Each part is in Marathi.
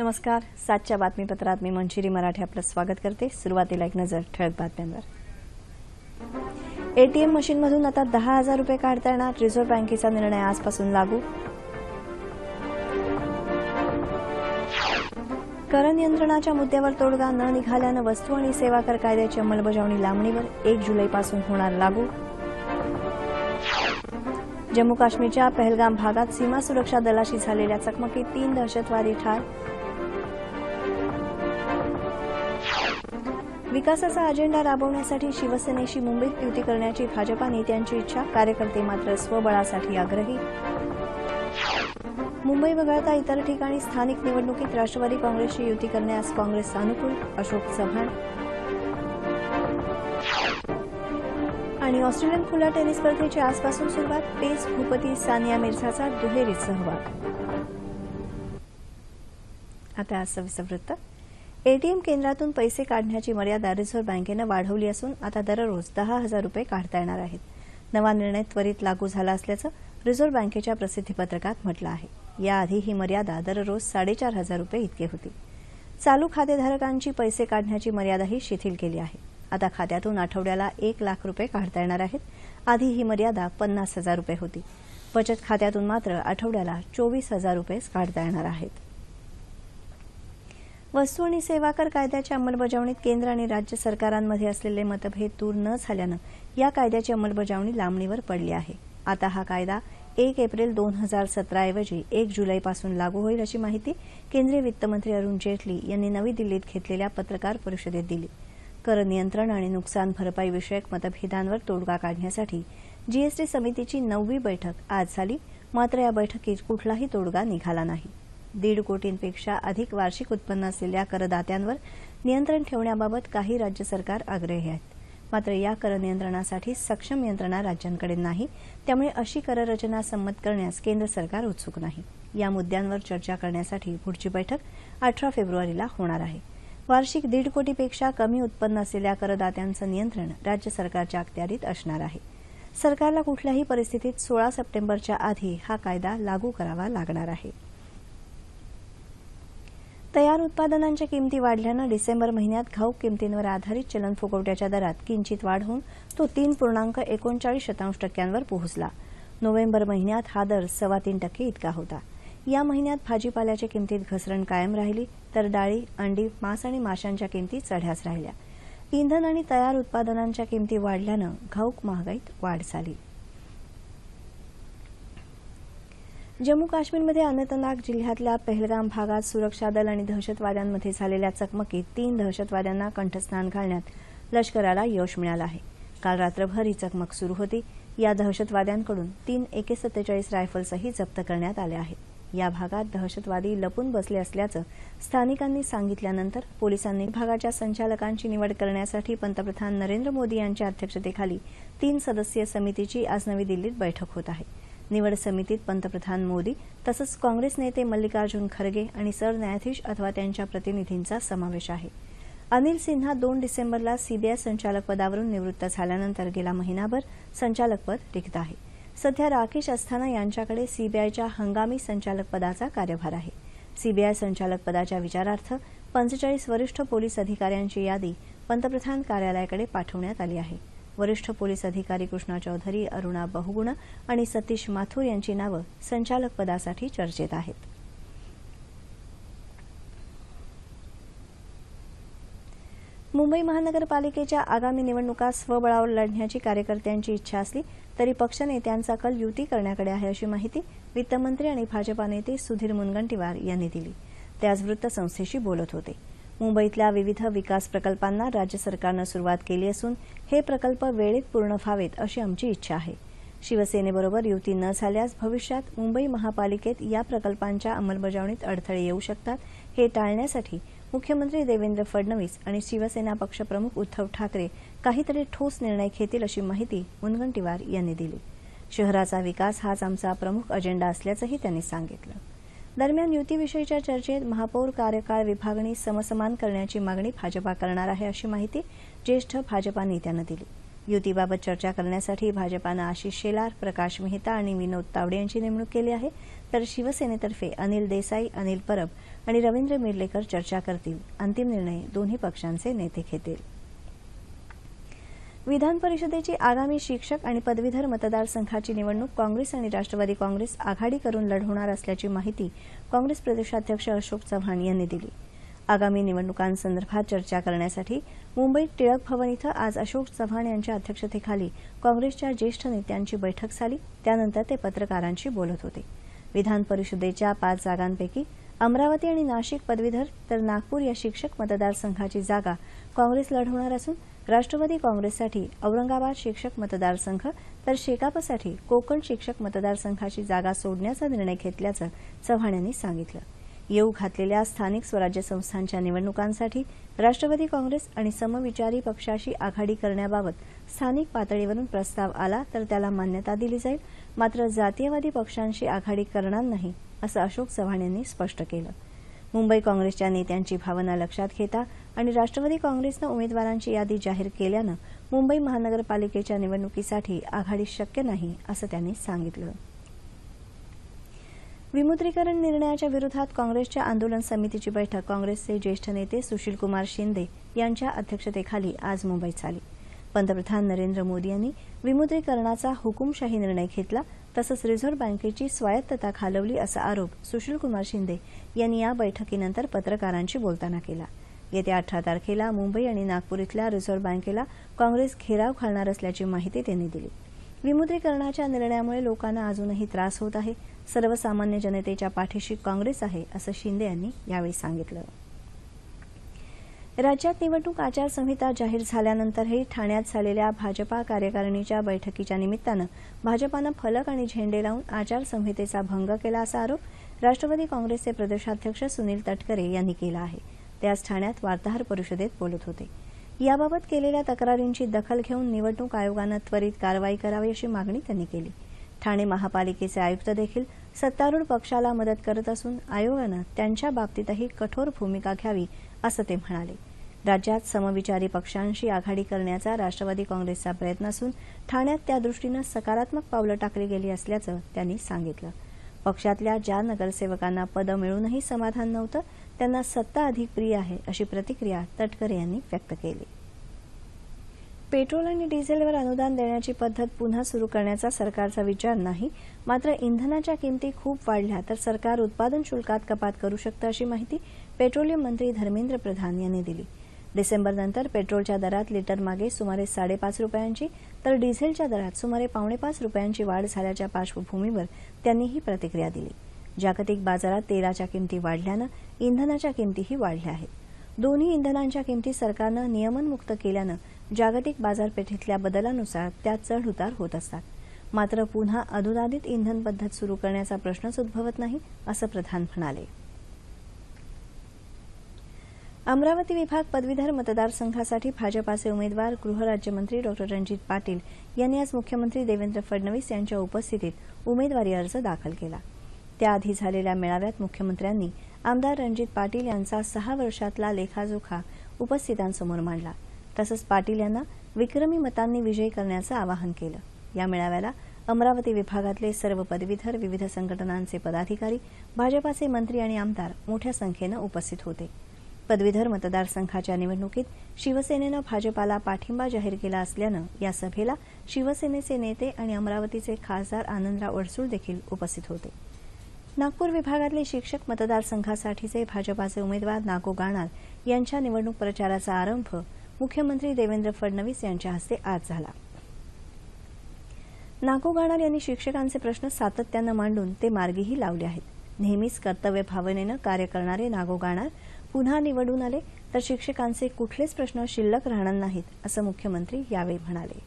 नमस्कार. 7च्या बातमीपत्रात मी मंजिरी मराठे आपलं स्वागत करते. सुरुवातीला एक नजर ठळक बातम्यांवर. एटीएम मशीनमधून आता 10,000 रुपये काढता येणार. रिझर्व्ह बँकेचा निर्णय आजपासून लागू. कर नियंत्रणाच्या मुद्द्यावर तोडगा न निघाल्यानं वस्तू आणि सेवा कर कायद्याची अंमलबजावणी लांबणीवर. 1 जुलैपासून होणार लागू. जम्मू काश्मीरच्या पहलगाम भागात सीमा सुरक्षा दलाशी झालेल्या चकमकीत 3 दहशतवादी ठार. विकासाचा अजेंडा राबवण्यासाठी शिवसेनेशी मुंबईत युती करण्याची भाजपा नेत्यांची इच्छा. कार्यकर्ते मात्र स्वबळासाठी आग्रही. मुंबई वगळता इतर ठिकाणी स्थानिक निवडणुकीत राष्ट्रवादी काँग्रेसशी युती करण्यास काँग्रेस अनुकूल. अशोक चव्हाण. आणि ऑस्ट्रेलियन खुल्या टेनिस स्पर्धेची आजपासून सुरुवात. पेस भूपती सानिया मिर्झाचा दुहेरीत सहभाग. आता सविस्तर वृत्त. एटीएम केंद्रातून पैसे काढण्याची मर्यादा रिझर्व्ह बँकेनं वाढवली असून आता दररोज 10,000 रुपये काढता येणार आहेत. नवा निर्णय त्वरित लागू झाला असल्याचं रिझर्व्ह बँकेच्या प्रसिद्धीपत्रकात म्हटलं आहे. याआधी ही मर्यादा दररोज 4,500 रुपये इतकी होती. चालू खातेधारकांची पैसे काढण्याची मर्यादाही शिथिल केली आहे. आता खात्यातून आठवड्याला 1 लाख रुपये काढता येणार आहेत. आधी ही मर्यादा 50,000 रुपये होती. बचत खात्यातून मात्र आठवड्याला 24,000 रुपये काढता येणार आहेत. वस्तू आणि सेवा कर कायद्याच्या अंमलबजावणीत केंद्र आणि राज्य सरकारांमध्ये असलेले मतभेद दूर न झाल्यानं या कायद्याची अंमलबजावणी लांबणीवर पडली आहे. आता हा कायदा 1 एप्रिल 2017 ऐवजी 1 जुलैपासून लागू होईल अशी माहिती केंद्रीय वित्तमंत्री अरुण जेटली यांनी नवी दिल्लीत घेतलेल्या पत्रकार परिषदेत दिली. कर नियंत्रण आणि नुकसान भरपाई विषयक मतभेदांवर तोडगा काढण्यासाठी जीएसटी समितीची 9वी बैठक आज झाली. मात्र या बैठकीत कुठलाही तोडगा निघाला नाही. 1.5 कोटींपेक्षा अधिक वार्षिक उत्पन्न असलेल्या करदात्यांवर नियंत्रण ठेवण्याबाबत काही राज्य सरकार आग्रही आहेत. मात्र या कर नियंत्रणासाठी सक्षम यंत्रणा राज्यांकडे नाही. त्यामुळे अशी कररचना संमत करण्यास केंद्र सरकार उत्सुक नाही. या मुद्द्यांवर चर्चा करण्यासाठी पुढची बैठक 18 फेब्रुवारीला होणार आहे. वार्षिक 1.5 कोटीपेक्षा कमी उत्पन्न असलेल्या करदात्यांचं नियंत्रण राज्य सरकारच्या अखत्यारीत असणार आहे. सरकारला कुठल्याही परिस्थितीत 16 सप्टेंबरच्या आधी हा कायदा लागू करावा लागणार आहे. तयार उत्पादनांच्या किमती वाढल्यानं डिसेंबर महिन्यात घाऊक किमतींवर आधारित चलन फुगवट्याच्या दरात किंचित वाढ होऊन तो 3.39% पोहोचला. नोव्हेंबर महिन्यात हा दर 3.25% इतका होता. या महिन्यात भाजीपाल्याच्या किमतीत घसरण कायम राहिली तर डाळी, अंडी, मांस आणि माशांच्या किमती चढ्याच राहिल्या. इंधन आणि तयार उत्पादनांच्या किमती वाढल्यानं घाऊक महागाईत वाढ झाली. जम्मू काश्मीरमध्ये अनंतनाग जिल्ह्यातल्या पहलगाम भागात सुरक्षा दल आणि दहशतवाद्यांमध्ये झालेल्या चकमकीत 3 दहशतवाद्यांना कंठस्नान घालण्यात लष्कराला यश मिळालं आहे. काल रात्रभर ही चकमक सुरू होती. या दहशतवाद्यांकडून 3 AK-47 रायफल्सही जप्त करण्यात आल्या आहेत. या भागात दहशतवादी लपून बसले असल्याचं स्थानिकांनी सांगितल्यानंतर पोलिसांनी भागाच्या संचालकांची निवड करण्यासाठी पंतप्रधान नरेंद्र मोदी यांच्या अध्यक्षतेखाली 3 सदस्यीय समितीची आज नवी दिल्लीत बैठक होत आहे. निवड समितीत पंतप्रधान मोदी तसंच काँग्रेस नेते मल्लिकार्जुन खरगे आणि सरन्यायाधीश अथवा त्यांच्या प्रतिनिधींचा समावेश आहे. अनिल सिन्हा 2 डिसेंबरला सीबीआय संचालक पदावरून निवृत्त झाल्यानंतर गेला महिनाभर संचालकपद रिक्त आहे. सध्या राकेश अस्थाना यांच्याकडे सीबीआयच्या हंगामी संचालक पदाचा कार्यभार आहे. सीबीआय संचालक पदाच्या विचारार्थ 45 वरिष्ठ पोलीस अधिकाऱ्यांची यादी पंतप्रधान कार्यालयाकडे पाठवण्यात आली आहे. वरिष्ठ पोलीस अधिकारी कृष्णा चौधरी, अरुणा बहुगुणा आणि सतीश माथुर यांची नावं संचालक पदासाठी चर्चेत आहेत. मुंबई महानगरपालिकेच्या आगामी निवडणुका स्वबळावर लढण्याची कार्यकर्त्यांची इच्छा असली तरी पक्षनेत्यांचा कल युती करण्याकडे आहे अशी माहिती वित्तमंत्री आणि भाजपा नेते सुधीर मुनगंटीवार यांनी दिली. ते आज वृत्तसंस्थेशी बोलत होते. मुंबईतल्या विविध विकास प्रकल्पांना राज्य सरकारनं सुरुवात केली असून हे प्रकल्प वेळेत पूर्ण व्हावेत अशी आमची इच्छा आहे. शिवसेनेबरोबर युती न झाल्यास भविष्यात मुंबई महापालिकेत या प्रकल्पांच्या अंमलबजावणीत अडथळे येऊ शकतात. हे टाळण्यासाठी मुख्यमंत्री देवेंद्र फडणवीस आणि शिवसेना पक्षप्रमुख उद्धव ठाकरे काहीतरी ठोस निर्णय घेतील अशी माहिती मुनगंटीवार यांनी दिली. शहराचा विकास हाच आमचा प्रमुख अजेंडा असल्याचंही त्यांनी सांगितलं. दरम्यान युतीविषयीच्या चर्चेत महापौर कार्यकाळ विभागणी समसमान करण्याची मागणी भाजपा करणार आहे अशी माहिती ज्येष्ठ भाजपा नेत्यांनी दिली. युतीबाबत चर्चा करण्यासाठी भाजपानं आशिष शेलार, प्रकाश मेहता आणि विनोद तावडे यांची नेमणूक केली आहे. तर शिवसेनेतर्फे अनिल देसाई, अनिल परब आणि रवींद्र मिर्लेकर चर्चा करतील. अंतिम निर्णय दोन्ही पक्षांचे नेते घेतील. विधान परिषदेची आगामी शिक्षक आणि पदवीधर मतदारसंघाची निवडणूक काँग्रेस आणि राष्ट्रवादी काँग्रेस आघाडी करून लढवणार असल्याची माहिती काँग्रेस प्रदेशाध्यक्ष अशोक चव्हाण यांनी दिली. आगामी निवडणुकांसंदर्भात चर्चा करण्यासाठी मुंबईत टिळक भवन इथं आज अशोक चव्हाण यांच्या अध्यक्षतेखाली काँग्रेसच्या ज्येष्ठ नेत्यांची बैठक झाली. त्यानंतर ते पत्रकारांशी बोलत होते. विधान परिषदेच्या 5 जागांपैकी अमरावती आणि नाशिक पदवीधर तर नागपूर या शिक्षक मतदारसंघाची जागा काँग्रेस लढवणार असून राष्ट्रवादी काँग्रेससाठी औरंगाबाद शिक्षक मतदारसंघ तर शेकापसाठी कोकण शिक्षक मतदारसंघाची जागा सोडण्याचा निर्णय घेतल्याचं चव्हाण यांनी सांगितलं. येऊ घातलेल्या स्थानिक स्वराज्य संस्थांच्या निवडणुकांसाठी राष्ट्रवादी काँग्रेस आणि समविचारी पक्षाशी आघाडी करण्याबाबत स्थानिक पातळीवरून प्रस्ताव आला तर त्याला मान्यता दिली जाईल, मात्र जातीयवादी पक्षांशी आघाडी करणार नाही, असं अशोक चव्हाण यांनी स्पष्ट केलं. मुंबई काँग्रेसच्या नेत्यांची भावना लक्षात घेता आणि राष्ट्रवादी काँग्रेसनं उमेदवारांची यादी जाहीर केल्यानं मुंबई महानगरपालिकेच्या निवडणुकीसाठी आघाडी शक्य नाही, असं त्यांनी सांगितलं. विमुद्रीकरण निर्णयाच्या विरोधात काँग्रेसच्या आंदोलन समितीची बैठक काँग्रेसचे ज्येष्ठ नेते सुशीलकुमार शिंदे यांच्या अध्यक्षतेखाली आज मुंबईत झाली. पंतप्रधान नरेंद्र मोदी यांनी विमुद्रीकरणाचा हुकुमशाही निर्णय घेतला, तसंच रिझर्व्ह बँकेची स्वायत्तता खालवली असा आरोप सुशीलकुमार शिंदे यांनी या बैठकीनंतर पत्रकारांशी बोलताना केला. येत्या 18 तारखेला मुंबई आणि नागपूर इथल्या रिझर्व्ह बँकेला काँग्रेस घेराव घालणार असल्याची माहिती त्यांनी दिली. विमुद्रीकरणाच्या निर्णयामुळे लोकांना अजूनही त्रास होत आहे. सर्वसामान्य जनतेच्या पाठीशी काँग्रेस आहे, असं शिंदे यांनी यावेळी सांगितलं. राज्यात निवडणूक आचारसंहिता जाहीर झाल्यानंतरही ठाण्यात झालेल्या भाजपा कार्यकारिणीच्या बैठकीच्या निमित्तानं भाजपानं फलक आणि झेंडे लावून आचारसंहितेचा भंग केला असा आरोप राष्ट्रवादी काँग्रेसचे प्रदेशाध्यक्ष सुनील तटकरे यांनी केला आहे. ते आज ठाण्यात वार्ताहर परिषदेत बोलत होते. याबाबत केलेल्या तक्रारींची दखल घेऊन निवडणूक आयोगानं त्वरित कारवाई करावी अशी मागणी त्यांनी केली. ठाणे महापालिकेचे आयुक्त देखील सत्तारूढ पक्षाला मदत करत असून आयोगानं त्यांच्या बाबतीतही कठोर भूमिका घ्यावी, असं ते म्हणाले. राज्यात समविचारी पक्षांशी आघाडी करण्याचा राष्ट्रवादी काँग्रेसचा प्रयत्न असून ठाण्यात त्यादृष्टीनं सकारात्मक पावलं टाकली गेली असल्याचं त्यांनी सांगितलं. पक्षातल्या ज्या नगरसेवकांना पदं मिळूनही समाधान नव्हतं त्यांना सत्ता अधिक प्रिय आहे, अशी प्रतिक्रिया तटकरे यांनी व्यक्त केली. पेट्रोल आणि डिझेलवर अनुदान देण्याची पद्धत पुन्हा सुरू करण्याचा सरकारचा विचार नाही, मात्र इंधनाच्या किमती खूप वाढल्या तर सरकार उत्पादन शुल्कात कपात करू शकतं, अशी माहिती पेट्रोलियम मंत्री धर्मेंद्र प्रधान यांनी दिली. डिसेंबरनंतर पेट्रोलच्या दरात लिटरमागे सुमारे 5.5 रुपयांची तर डिझेलच्या दरात सुमारे 4.5 रुपयांची वाढ झाल्याच्या पार्श्वभूमीवर त्यांनी ही प्रतिक्रिया दिली. जागतिक बाजारात तेलाच्या किमती वाढल्यानं इंधनाच्या किमतीही वाढल्या आहेत. दोन्ही इंधनांच्या किमती सरकारनं नियमनमुक्त केल्यानं जागतिक बाजारपेठेतल्या बदलानुसार त्यात चढ-उतार होत असतात. मात्र पुन्हा अनुदानित इंधन पद्धत सुरू करण्याचा प्रश्नच उद्भवत नाही, असं प्रधान म्हणाले. अमरावती विभाग पदवीधर मतदारसंघासाठी भाजपाचे उमेदवार गृहराज्यमंत्री डॉ. रणजित पाटील यांनी आज मुख्यमंत्री देवेंद्र फडणवीस यांच्या उपस्थितीत उमेदवारी अर्ज दाखल केला. त्याआधी झालेल्या मेळाव्यात मुख्यमंत्र्यांनी आमदार रणजित पाटील यांचा 6 वर्षातला लेखाजोखा उपस्थितांसमोर मांडला. तसंच पाटील यांना विक्रमी मतांनी विजयी करण्याचं आवाहन केलं. या मेळाव्याला अमरावती विभागातले सर्व पदवीधर, विविध संघटनांचे पदाधिकारी, भाजपाचे मंत्री आणि आमदार मोठ्या संख्येनं उपस्थित होते. पदवीधर मतदारसंघाच्या निवडणुकीत शिवसेनेनं भाजपाला पाठिंबा जाहीर केला असल्यानं या सभेला शिवसेनेचे नेते आणि अमरावतीचे खासदार आनंदराव अडसूळ देखील उपस्थित होते. नागपूर विभागातले शिक्षक मतदारसंघासाठीचे भाजपाचे उमेदवार नागो गाणार यांच्या निवडणूक प्रचाराचा आरंभ मुख्यमंत्री देवेंद्र फडणवीस यांच्या हस्ते आज झाला. नागो गाणार यांनी शिक्षकांचे प्रश्न सातत्यानं मांडून ते मार्गीही लावले आहेत. नेहमीच कर्तव्य भावनेनं कार्य करणारे नागो गाणार पुन्हा निवडून आले तर शिक्षकांचे कुठलेच प्रश्न शिल्लक राहणार नाहीत, असं मुख्यमंत्री यावेळी म्हणाले.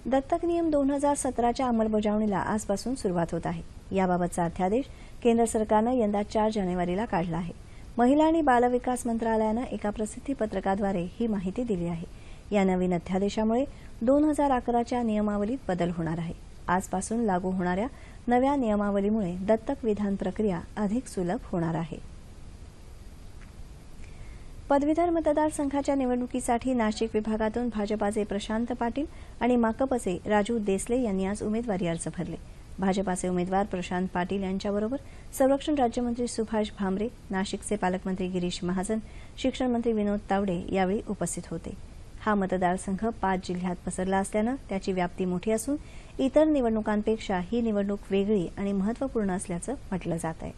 दत्तक नियम 2017च्या अंमलबजावणीला आजपासून सुरुवात होत आहे. याबाबतचा अध्यादेश केंद्र सरकारनं यंदा 4 जानेवारीला काढला आहे. महिला आणि बालविकास मंत्रालयानं एका प्रसिद्धी पत्रकाद्वारे ही माहिती दिली आहे. या नवीन अध्यादेशामुळे 2011च्या नियमावलीत बदल होणार आहे. आजपासून लागू होणाऱ्या नव्या नियमावलीमुळे दत्तक विधान प्रक्रिया अधिक सुलभ होणार आहे. पदवीधर मतदारसंघाच्या निवडणुकीसाठी नाशिक विभागातून भाजपाचे प्रशांत पाटील आणि माकपचे राजू देसले यांनी आज उमेदवारी अर्ज भरले. भाजपाचे उमेदवार प्रशांत पाटील यांच्याबरोबर संरक्षण राज्यमंत्री सुभाष भामरे, नाशिकचे पालकमंत्री गिरीश महाजन, शिक्षण मंत्री विनोद तावडे यावेळी उपस्थित होते. हा मतदारसंघ 5 जिल्ह्यात पसरला असल्यानं त्याची व्याप्ती मोठी असून इतर निवडणुकांपेक्षा ही निवडणूक वेगळी आणि महत्त्वपूर्ण असल्याचं म्हटलं जात आहे.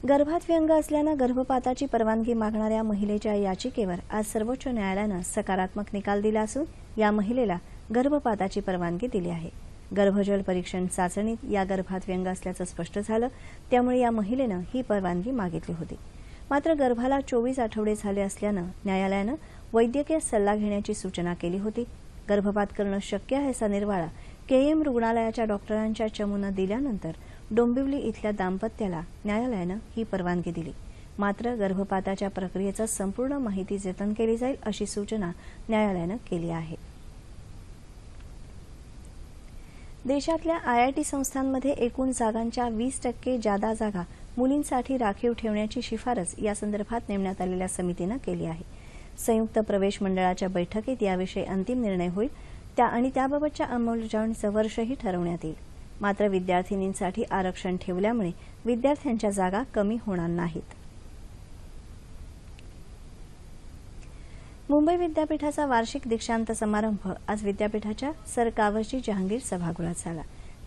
गर्भात व्यंग असल्यानं गर्भपाताची परवानगी मागणाऱ्या महिलेच्या याचिकेवर आज सर्वोच्च न्यायालयानं सकारात्मक निकाल दिला असून या महिलेला गर्भपाताची परवानगी दिली आहे. गर्भजल परीक्षण चाचणीत या गर्भात व्यंग असल्याचं स्पष्ट झालं, त्यामुळे या महिलेनं ही परवानगी मागितली होती. मात्र गर्भाला 24 आठवडे झाले असल्यानं न्यायालयानं वैद्यकीय सल्ला घेण्याची सूचना केली होती. गर्भपात करणं शक्य आहे असा निर्वाळा KM रुग्णालयाच्या डॉक्टरांच्या चमूनं दिल्यानंतर डोंबिवली इथल्या दाम्पत्याला न्यायालयानं ही परवानगी दिली. मात्र गर्भपाताच्या प्रक्रियेचं संपूर्ण माहिती जतन केली जाईल अशी सूचना न्यायालयानं केली आहे. देशातल्या IIT संस्थांमध्ये एकूण जागांच्या 20% जादा जागा मुलींसाठी राखीव ठेवण्याची शिफारस यासंदर्भात नेमण्यात आलेल्या समितीनं केली आहे. संयुक्त प्रवेश मंडळाच्या बैठकीत याविषयी अंतिम निर्णय होईल त्याबाबतच्या अंमलबजावणीचं वर्षही ठरवण्यात येईल. मात्र विद्यार्थिनींसाठी आरक्षण ठेवल्यामुळे विद्यार्थ्यांच्या जागा कमी होणार नाहीत. मुंबई विद्यापीठाचा वार्षिक दीक्षांत समारंभ आज विद्यापीठाच्या सर कावरजी जहांगीर सभागृहात झाला.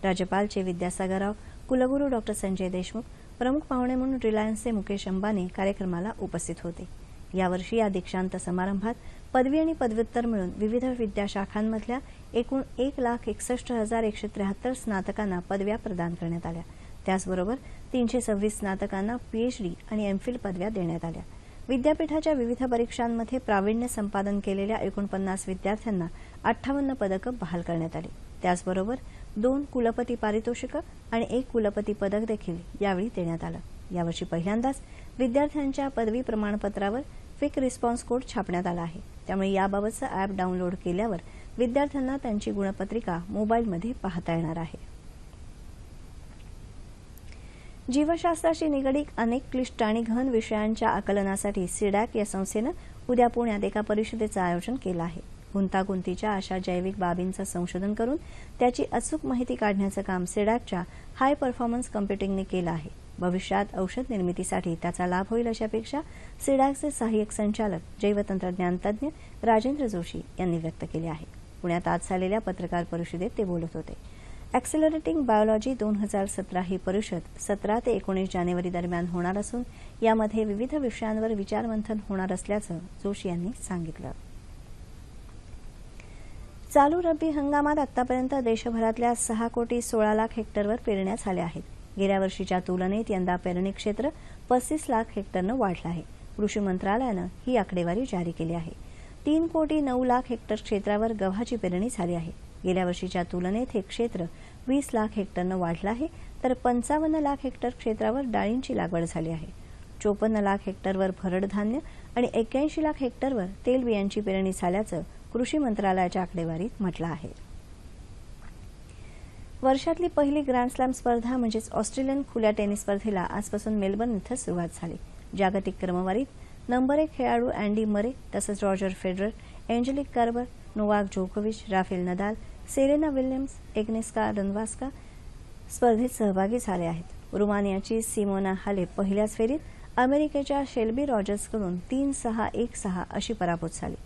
राज्यपाल चे विद्यासागर राव, कुलगुरू डॉ. संजय देशमुख, प्रमुख पाहुणे म्हणून रिलायन्सचे मुकेश अंबानी कार्यक्रमाला उपस्थित होते. यावर्षी या दीक्षांत समारंभात पदवी आणि पदव्युत्तर मिळून विविध विद्याशाखांमधल्या एकूण 1,61,173 स्नातकांना पदव्या प्रदान करण्यात आल्या. त्याचबरोबर 326 स्नातकांना PhD आणि MPhil पदव्या देण्यात आल्या. विद्यापीठाच्या विविध परीक्षांमध्ये प्रावीण्य संपादन केलेल्या 49 विद्यार्थ्यांना 58 पदकं बहाल करण्यात आली. त्याचबरोबर 2 कुलपती पारितोषिकं आणि 1 कुलपती पदक देखील यावेळी देण्यात आलं. यावर्षी पहिल्यांदाच विद्यार्थ्यांच्या पदवी प्रमाणपत्रावर क्विक रिस्पॉन्स कोड छापण्यात आला आहे. त्यामुळे याबाबतचं ॲप डाऊनलोड केल्यावर विद्यार्थ्यांना त्यांची गुणपत्रिका मोबाईलमध्ये पाहता येणार आहे. जीवशास्त्राशी निगडीत अनेक क्लिष्ट आणि घन विषयांच्या आकलनासाठी सीडॅक या संस्थेनं उद्या पुण्यात एका परिषदेचं आयोजन केलं आहे. गुंतागुंतीच्या अशा जैविक बाबींचं संशोधन करून त्याची अचूक माहिती काढण्याचं काम सीडॅकच्या हाय परफॉर्मन्स कम्प्युटिंगने केलं आहे. भविष्यात औषध निर्मितीसाठी त्याचा लाभ होईल अशी अपेक्षा सीडॅकचे सहाय्यक संचालक जैवतंत्रज्ञान तज्ज्ञ राजेंद्र जोशी यांनी व्यक्त केली आहे. पुण्यात आज झालेल्या पत्रकार परिषदेत ते बोलत होते. ॲक्सेलरेटिंग बायोलॉजी 2017 ही परिषद 17 ते 19 जानेवारी दरम्यान होणार असून यामध्ये विविध विषयांवर विचारमंथन होणार असल्याचं जोशी यांनी सांगितलं. चालू रब्बी हंगामात आतापर्यंत देशभरातल्या 6,16,00,000 हेक्टरवर पेरण्या झाल्या आहेत. गेल्या वर्षीच्या तुलनेत यंदा पेरणी क्षेत्र 35,00,000 हेक्टरनं वाढलं आहे. कृषी मंत्रालयानं ही आकडेवारी जारी केली आहे. 3,09,00,000 हेक्टर क्षेत्रावर गव्हाची पेरणी झाली आहे. गेल्या वर्षीच्या तुलनेत हे क्षेत्र 20,00,000 हेक्टरनं वाढलं आहे, तर 55,00,000 हेक्टर क्षेत्रावर डाळींची लागवड झाली आहे. 54,00,000 हेक्टरवर भरड धान्य आणि 81,00,000 हेक्टरवर तेलबियांची पेरणी झाल्याचं कृषी मंत्रालयाच्या आकडेवारीत म्हटलं आहे. वर्षातली पहिली ग्रँडस्लॅम स्पर्धा म्हणजेच ऑस्ट्रेलियन खुल्या टेनिस स्पर्धेला आजपासून मेलबर्न इथं सुरुवात झाली. जागतिक क्रमवारीत नंबर 1 खेळाडू अँडी मरे तसंच Roger Federer, Angelique Kerber, Novak जोकोविच, राफेल नदाल, सेरेना विल्यम्स, एग्नेस्का रनवास्का स्पर्धेत सहभागी झाले आहेत. रुमानियाची सिमोना हालेप पहिल्याच फेरीत अमेरिकेच्या शेल्बी रॉजर्सकडून 3-6, 1-6 अशी पराभूत झाली.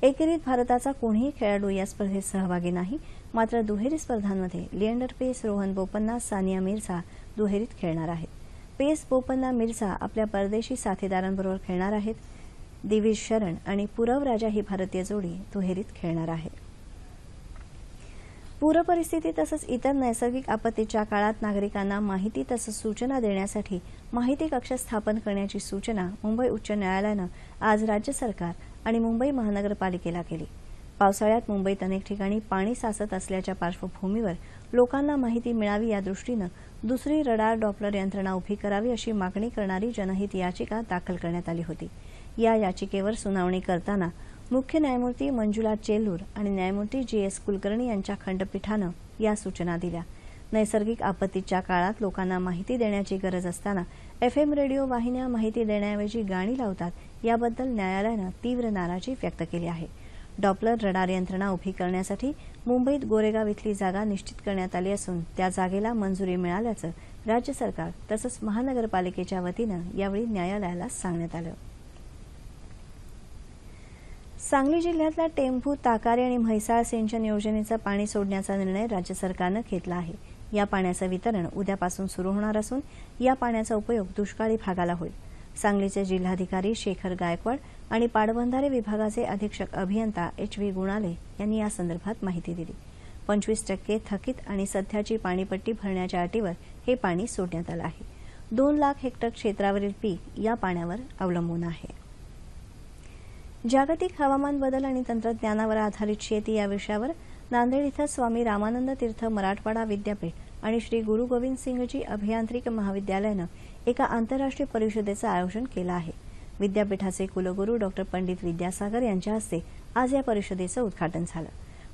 एकेरीत भारताचा कोणीही खेळाडू या स्पर्धेत सहभागी नाही. मात्र दुहेरी स्पर्धांमध्ये लिएंडर पेस, रोहन बोपन्ना, सानिया मिर्झा दुहेरीत खेळणार आहेत. पेस, बोपन्ना, मिर्झा आपल्या परदेशी साथीदारांबरोबर खेळणार आहेत. दिविज शरण आणि पुरव राजा ही भारतीय जोडी दुहेरीत खेळणार आहे. पूरपरिस्थिती तसंच इतर नैसर्गिक आपत्तीच्या काळात नागरिकांना माहिती तसंच सूचना देण्यासाठी माहिती कक्ष स्थापन करण्याची सूचना मुंबई उच्च न्यायालयानं आज राज्य सरकार आणि मुंबई महानगरपालिकेला केली. पावसाळ्यात मुंबईत अनेक ठिकाणी पाणी साचत असल्याच्या पार्श्वभूमीवर लोकांना माहिती मिळावी या दृष्टीनं दुसरी रडार डॉपलर यंत्रणा उभी करावी अशी मागणी करणारी जनहित याचिका दाखल करण्यात आली होती. या याचिकेवर सुनावणी करताना मुख्य न्यायमूर्ती मंजुला चेल्लूर आणि न्यायमूर्ती GS कुलकर्णी यांच्या खंडपीठानं या सूचना दिल्या. नैसर्गिक आपत्तीच्या काळात लोकांना माहिती देण्याची गरज असताना FM रेडिओ वाहिन्या माहिती देण्याऐवजी गाणी लावतात याबद्दल न्यायालयानं तीव्र नाराजी व्यक्त केली आहे. डॉपलर रडार यंत्रणा उभी करण्यासाठी मुंबईत गोरेगाव इथली जागा निश्चित करण्यात आली असून त्या जागेला मंजुरी मिळाल्याचं राज्य सरकार तसंच महानगरपालिकेच्या वतीनं यावेळी न्यायालयाला सांगण्यात आलं. सांगली जिल्ह्यातल्या टेंभू, ताकारी आणि म्हैसाळ सिंचन योजनेचं पाणी सोडण्याचा निर्णय राज्य सरकारनं घेतला आहे. या पाण्याचं वितरण उद्यापासून सुरू होणार असून या पाण्याचा उपयोग दुष्काळी भागाला होईल. सांगलीचे जिल्हाधिकारी शेखर गायकवाड आणि पाटबंधारे विभागाचे अधीक्षक अभियंता एच.व्ही. गुणाले यांनी यासंदर्भात माहिती दिली. 25% थकीत आणि सध्याची पाणीपट्टी भरण्याच्या अटीवर हे पाणी सोडण्यात आलं आहे. 2 लाख हेक्टर क्षेत्रावरील पीक या पाण्यावर अवलंबून आहे. जागतिक हवामान बदल आणि तंत्रज्ञानावर आधारित शेती या विषयावर नांदेड इथं स्वामी रामानंद तीर्थ मराठवाडा विद्यापीठ आणि श्री गुरु गोविंद सिंहजी अभियांत्रिकी महाविद्यालयानं एका आंतरराष्ट्रीय परिषदेचं आयोजन केलं आहे. विद्यापीठाचे कुलगुरू डॉ. पंडित विद्यासागर यांच्या हस्ते आज या परिषदेचं उद्घाटन झालं.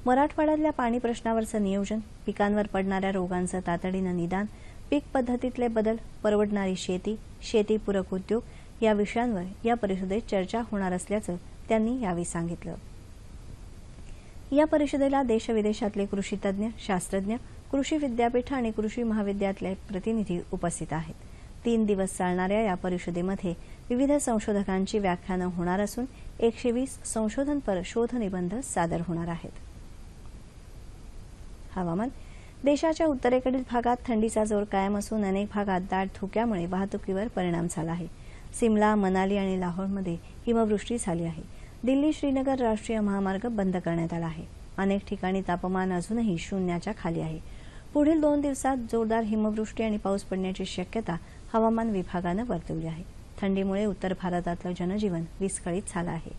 मराठवाड्यातल्या पाणी प्रश्नावरचं नियोजन, पिकांवर पडणाऱ्या रोगांचं तातडीनं निदान, पीक पद्धतीतले बदल, परवडणारी शेती, शेतीपूरक उद्योग या विषयांवर या परिषदेत चर्चा होणार असल्याचं त्यांनी यावेळी सांगितलं. या परिषदेला देशविदेशातले कृषी तज्ज्ञ, शास्त्रज्ञ, कृषी विद्यापीठ आणि कृषी महाविद्यालयातले प्रतिनिधी उपस्थित आहेत. 3 दिवस चालणाऱ्या या परिषदेमध्ये विविध संशोधकांची व्याख्यानं होणार असून 120 संशोधनपर शोधनिबंध सादर होणार आहेत. हवामान. देशाच्या उत्तरेकडील भागात थंडीचा जोर कायम असून अनेक भागात दाट धुक्यामुळे वाहतुकीवर परिणाम झाला आहे. सिमला, मनाली आणि लाहोरमध्ये हिमवृष्टी झाली आहे. दिल्ली श्रीनगर राष्ट्रीय महामार्ग बंद करण्यात आला आहे. अनेक ठिकाणी तापमान अजूनही शून्याच्या खाली आहे. पुढील 2 दिवसात जोरदार हिमवृष्टी आणि पाऊस पडण्याची शक्यता हवामान विभागानं वर्तवली आहे. थंडीमुळे उत्तर भारतातलं जनजीवन विस्कळीत झालं आहे.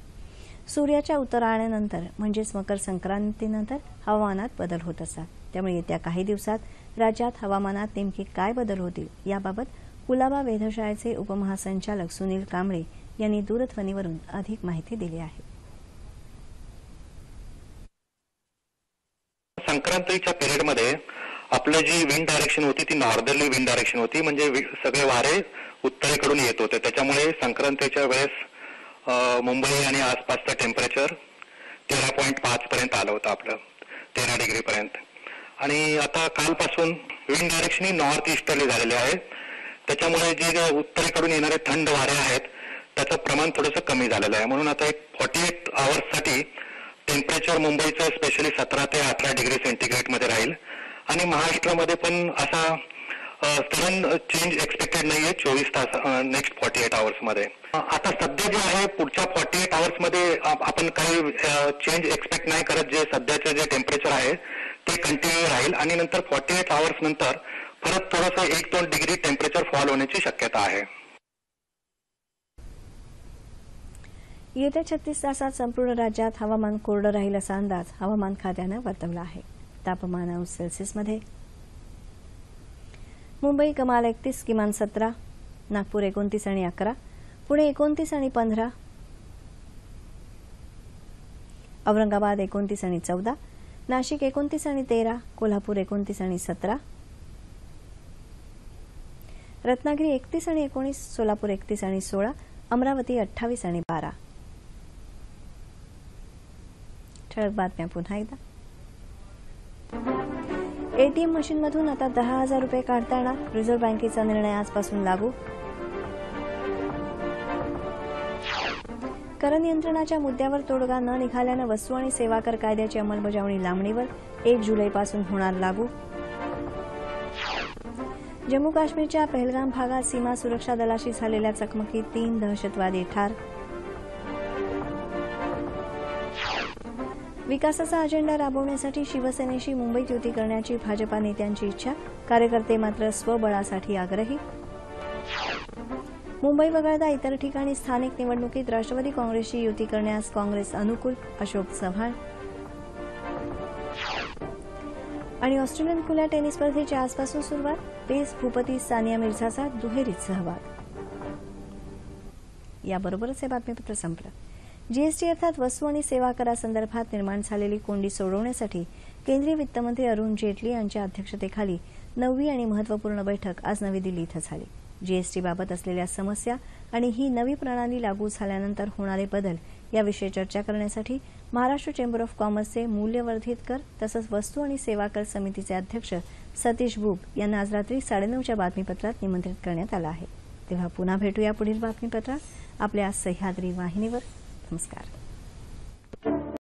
सूर्याच्या उत्तरायणानंतर म्हणजेच मकर संक्रांतीनंतर हवामानात बदल होत असतात. त्यामुळे येत्या काही दिवसात राज्यात हवामानात नेमके काय बदल होतील याबाबत कुलाबा वेधशाळेचे उपमहासंचालक सुनील कांबळे यांनी दूरध्वनीवरून अधिक माहिती दिली आहे. संक्रांतीच्या पिरियडमध्ये आपलं जी विंड डायरेक्शन होती ती नॉर्दर्ली विंड डायरेक्शन होती, म्हणजे सगळे वारे उत्तरेकडून येत होते. त्याच्यामुळे संक्रांतीच्या वेळेस मुंबई आणि आसपासचं टेम्परेचर 13.5 पर्यंत आलं होतं, आपलं 13 डिग्री पर्यंत. आणि आता कालपासून विंड डायरेक्शन ही नॉर्थ ईस्टर्ली झालेले आहे. त्याच्यामुळे जे उत्तरेकडून येणारे थंड वारे आहेत त्याचं प्रमाण थोडंसं कमी झालेलं आहे. म्हणून आता एक 48 आवर्ससाठी टेम्परेचर मुंबईचं स्पेशली 17 ते 18 डिग्री सेंटीग्रेडमध्ये राहील. आणि महाराष्ट्रामध्ये पण असा सडन चेंज एक्सपेक्टेड नाहीये 24 तास नेक्स्ट 48 आवर्समध्ये. आता सध्या जे आहे पुढच्या 48 आवर्समध्ये आपण काही चेंज एक्सपेक्ट नाही करत. जे सध्याचे जे टेम्परेचर आहे ते कंटिन्यू राहील आणि नंतर 48 आवर्स नंतर परत थोडंसं 1-2 डिग्री टेम्परेचर फॉल होण्याची शक्यता आहे. येत्या 36 तासात संपूर्ण राज्यात हवामान कोरडं राहील असा अंदाज हवामान खात्यानं वर्तवला आहे. तापमान अंश सेल्सिअसमध्ये मुंबई कमाल 31, किमान 17, नागपूर 29 आणि 11, पुणे 29 आणि 15, औरंगाबाद 29 आणि 14, नाशिक 29 आणि 13, कोल्हापूर 29 आणि 17, रत्नागिरी 31 आणि 19, सोलापूर 31 आणि 16, अमरावती 28 आणि 12. ठळक बातम्या पुन्हा एकदा. एटीएम मशीनमधून आता 10,000 रुपये काढता येणार. रिझर्व्ह बँकेचा निर्णय आजपासून लागू. कर नियंत्रणाच्या मुद्द्यावर तोडगा न निघाल्यानं वस्तू आणि सेवा कर कायद्याची अंमलबजावणी लांबणीवर. 1 जुलैपासून होणार लागू. जम्मू काश्मीरच्या पहलगाम भागात सीमा सुरक्षा दलाशी झालेल्या चकमकीत 3 दहशतवादी ठार. विकासाचा अजेंडा राबवण्यासाठी शिवसेनेशी मुंबईत युती करण्याची भाजपा नेत्यांची इच्छा. कार्यकर्ते मात्र स्वबळासाठी आग्रही. मुंबई वगळता इतर ठिकाणी स्थानिक निवडणुकीत राष्ट्रवादी काँग्रेसची युती करण्यास काँग्रेस अनुकूल. अशोक चव्हाण. आणि ऑस्ट्रेलियन खुल्या टेनिस स्पर्धेची आजपासून सुरुवात. पेस भूपती सानिया मिर्झाचा दुहेरीत सहभाग. याबरोबरच हे बातमीपत्र संपलं. जीएसटी अर्थात वस्तू आणि सेवा करासंदर्भात निर्माण झालेली कोंडी सोडवण्यासाठी केंद्रीय वित्तमंत्री अरुण जेटली यांच्या अध्यक्षतेखाली 9वी आणि महत्त्वपूर्ण बैठक आज नवी दिल्ली इथं झाली. जीएसटीबाबत असलेल्या समस्या आणि ही नवी प्रणाली लागू झाल्यानंतर होणारे बदल याविषयी चर्चा करण्यासाठी महाराष्ट्र चेंबर ऑफ कॉमर्सचे मूल्यवर्धित कर तसंच वस्तू आणि सेवा कर समितीचे अध्यक्ष सतीश बुब यांना आज रात्री 9:30च्या बातमीपत्रात निमंत्रित करण्यात आलं आहे. तेव्हा पुन्हा भेटूया पुढील बातमीपत्रात आपल्या सह्याद्री वाहिनीवर. नमस्कार.